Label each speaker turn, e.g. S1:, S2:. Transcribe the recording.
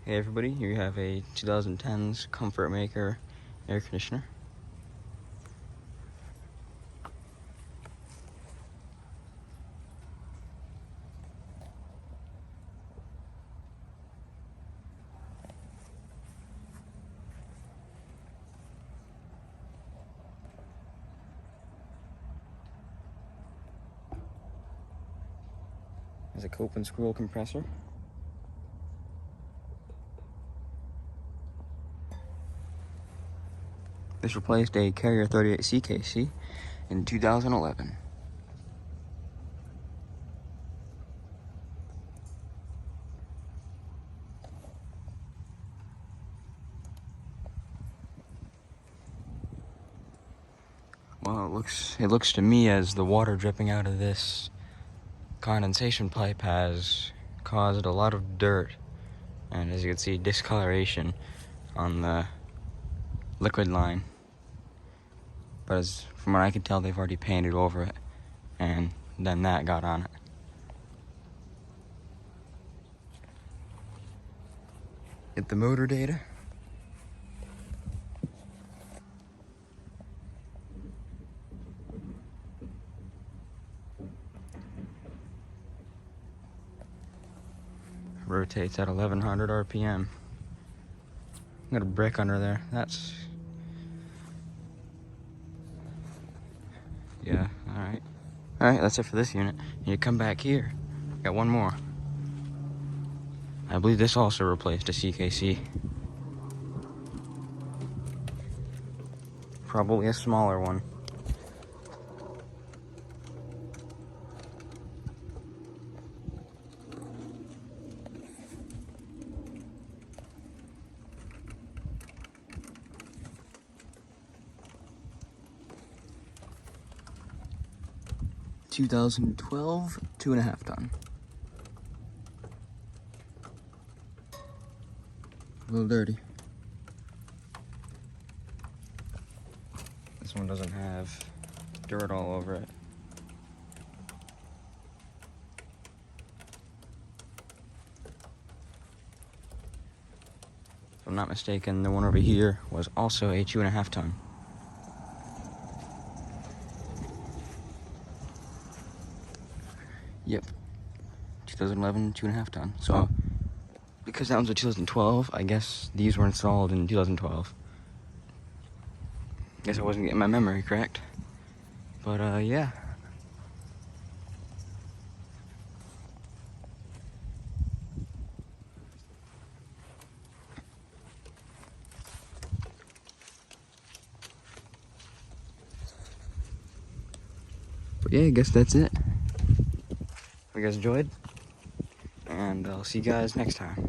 S1: Hey everybody, here you have a 2010's Comfortmaker air conditioner. There's a cope and scroll compressor. This replaced a Carrier 38 CKC in 2011. Well, it looks to me as the water dripping out of this condensation pipe has caused a lot of dirt, and as you can see, discoloration on the liquid line. But from what I can tell, they've already painted over it, and then that got on it. Get the motor data. Rotates at 1100 RPM. Got a brick under there. Yeah, alright. Alright, that's it for this unit. You come back here. Got one more. I believe this also replaced a CKC. Probably a smaller one. (2012) 2.5 ton. A little dirty. This one doesn't have dirt all over it. If I'm not mistaken, the one over here was also a 2.5 ton. Yep, 2011, 2.5 ton. So, because that one's a 2012, I guess these were installed in 2012. Guess I wasn't getting my memory correct. But, yeah. But yeah, I guess that's it. Hope you guys enjoyed, and I'll see you guys next time.